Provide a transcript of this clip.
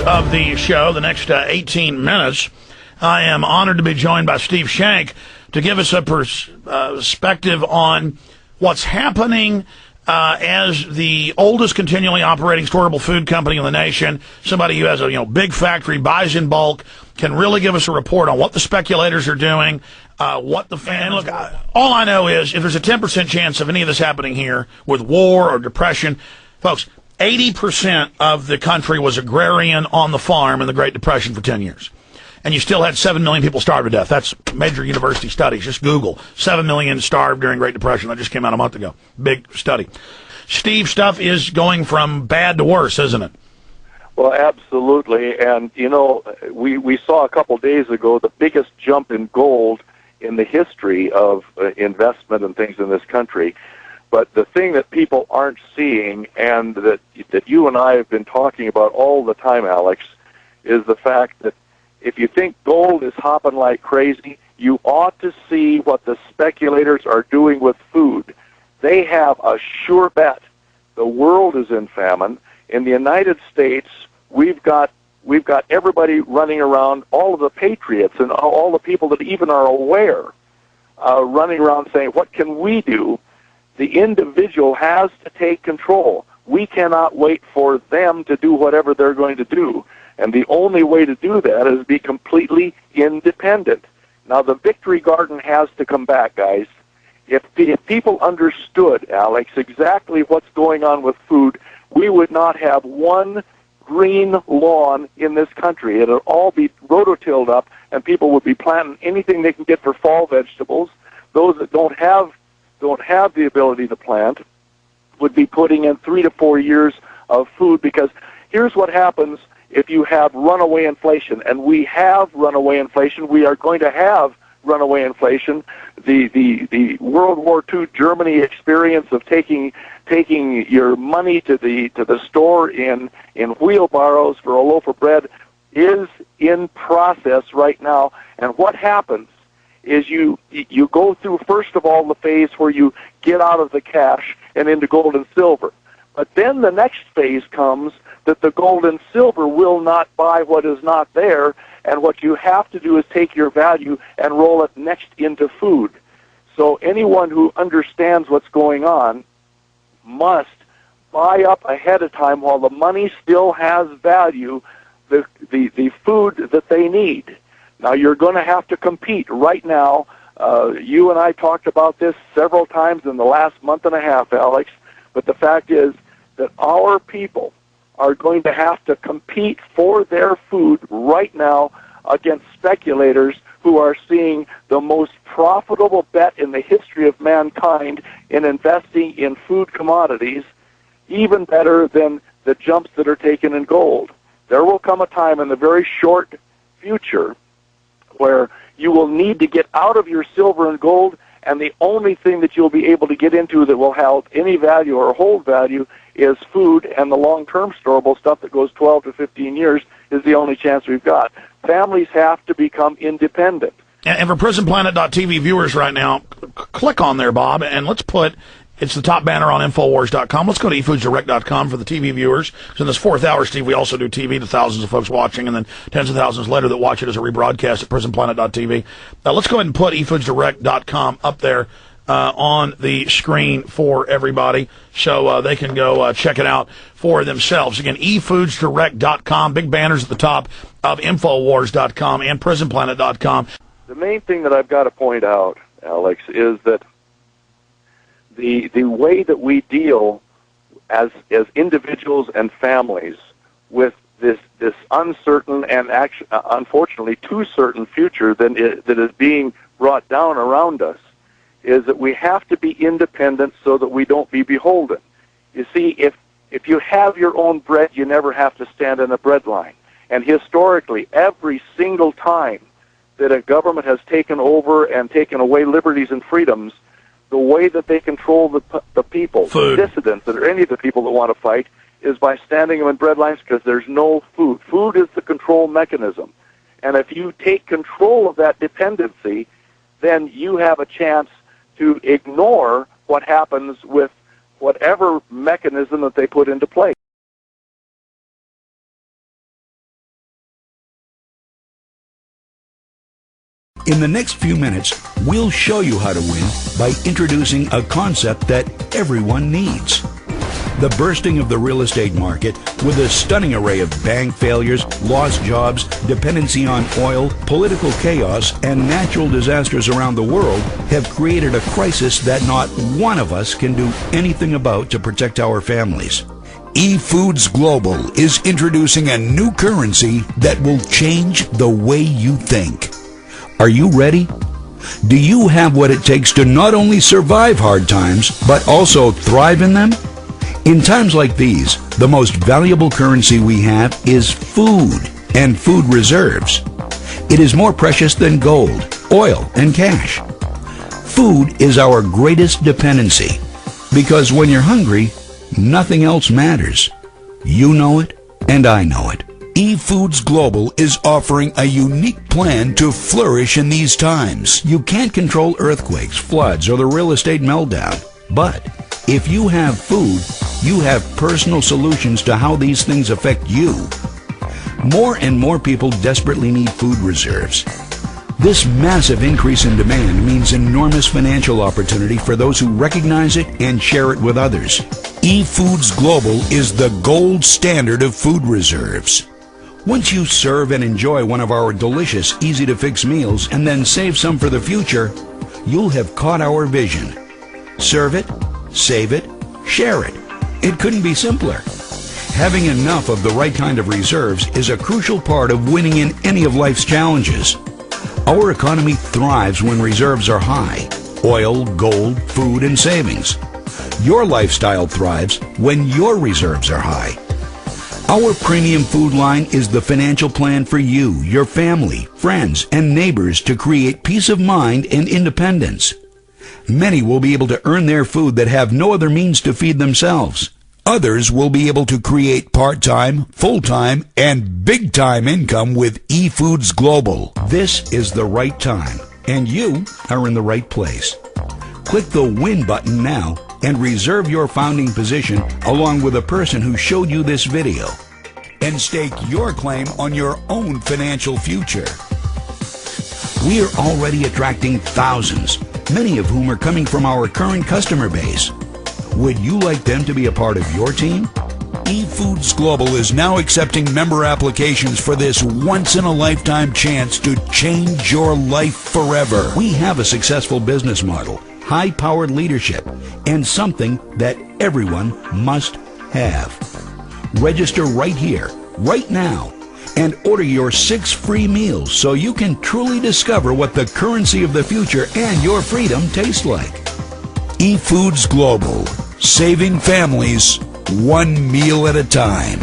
of the show, the next 18 minutes, I am honored to be joined by Steve Shank to give us a perspective on what's happening as the oldest continually operating storable food company in the nation, somebody who has a big factory, buys in bulk, can really give us a report on what the speculators are doing, what the fans... Look, all I know is if there's a 10% chance of any of this happening here with war or depression, folks, 80% of the country was agrarian on the farm in the Great Depression for 10 years. And you still had 7 million people starved to death. That's major university studies. Just Google. 7 million starved during Great Depression. That just came out a month ago. Big study. Steve, stuff is going from bad to worse, isn't it? Well, absolutely. And, we saw a couple days ago the biggest jump in gold in the history of investment and things in this country. But the thing that people aren't seeing, and that you and I have been talking about all the time, Alex, is the fact that if you think gold is hopping like crazy, you ought to see what the speculators are doing with food. They have a sure bet. The world is in famine. In the United States, we've got everybody running around, all of the patriots and all the people that even are aware, running around saying, what can we do? The individual has to take control. We cannot wait for them to do whatever they're going to do. And the only way to do that is be completely independent. Now, the victory garden has to come back, guys. If people understood, Alex, exactly what's going on with food, we would not have one green lawn in this country. It would all be rototilled up, and people would be planting anything they can get for fall vegetables. Those that don't have the ability to plant would be putting in 3 to 4 years of food, because here's what happens if you have runaway inflation, and we have runaway inflation. We are going to have runaway inflation. The World War II Germany experience of taking your money to the store in wheelbarrows for a loaf of bread is in process right now. And what happens is you go through, first of all, the phase where you get out of the cash and into gold and silver. But then the next phase comes that the gold and silver will not buy what is not there, and what you have to do is take your value and roll it next into food. So anyone who understands what's going on must buy up ahead of time while the money still has value, the food that they need. Now, you're going to have to compete right now. You and I talked about this several times in the last month and a half, Alex, but the fact is that our people are going to have to compete for their food right now against speculators who are seeing the most profitable bet in the history of mankind in investing in food commodities, even better than the jumps that are taken in gold. There will come a time in the very short future where you will need to get out of your silver and gold, and the only thing that you'll be able to get into that will have any value or hold value is food, and the long-term storable stuff that goes 12 to 15 years is the only chance we've got. Families have to become independent. And for PrisonPlanet.tv viewers right now, click on there, Bob, and let's put, it's the top banner on Infowars.com. Let's go to efoodsdirect.com for the TV viewers. So in this fourth hour, Steve, we also do TV to thousands of folks watching, and then tens of thousands later that watch it as a rebroadcast at PrisonPlanet.tv. Let's go ahead and put efoodsdirect.com up there on the screen for everybody so they can go check it out for themselves. Again, efoodsdirect.com, big banners at the top of Infowars.com and PrisonPlanet.com. The main thing that I've got to point out, Alex, is that the way that we deal as individuals and families with this uncertain and unfortunately too certain future that is being brought down around us is that we have to be independent so that we don't be beholden. You see, if you have your own bread, you never have to stand in a bread line. And historically, every single time that a government has taken over and taken away liberties and freedoms, the way that they control the people, food. The dissidents, or any of the people that want to fight, is by standing them in bread lines because there's no food. Food is the control mechanism. And if you take control of that dependency, then you have a chance to ignore what happens with whatever mechanism that they put into place. In the next few minutes, we'll show you how to win by introducing a concept that everyone needs. The bursting of the real estate market, with a stunning array of bank failures, lost jobs, dependency on oil, political chaos, and natural disasters around the world, have created a crisis that not one of us can do anything about to protect our families. Efoods Global is introducing a new currency that will change the way you think. Are you ready? Do you have what it takes to not only survive hard times, but also thrive in them? In times like these, the most valuable currency we have is food and food reserves. It is more precious than gold, oil, and cash. Food is our greatest dependency, because when you're hungry, nothing else matters. You know it, and I know it. Efoods Global is offering a unique plan to flourish in these times. You can't control earthquakes, floods, or the real estate meltdown. But if you have food, you have personal solutions to how these things affect you. More and more people desperately need food reserves. This massive increase in demand means enormous financial opportunity for those who recognize it and share it with others. Efoods Global is the gold standard of food reserves. Once you serve and enjoy one of our delicious, easy-to-fix meals and then save some for the future, you'll have caught our vision. Serve it, save it, share it. It couldn't be simpler. Having enough of the right kind of reserves is a crucial part of winning in any of life's challenges. Our economy thrives when reserves are high: oil, gold, food, and savings. Your lifestyle thrives when your reserves are high. Our premium food line is the financial plan for you, your family, friends, and neighbors to create peace of mind and independence. Many will be able to earn their food that have no other means to feed themselves. Others will be able to create part-time, full-time, and big-time income with Efoods Global. This is the right time, and you are in the right place. Click the Win button now and reserve your founding position along with a person who showed you this video, and stake your claim on your own financial future. We are already attracting thousands, many of whom are coming from our current customer base. Would you like them to be a part of your team? Efoods Global is now accepting member applications for this once-in-a-lifetime chance to change your life forever. We have a successful business model, high-powered leadership, and something that everyone must have. Register right here, right now, and order your 6 free meals so you can truly discover what the currency of the future and your freedom taste like. Efoods Global, saving families one meal at a time.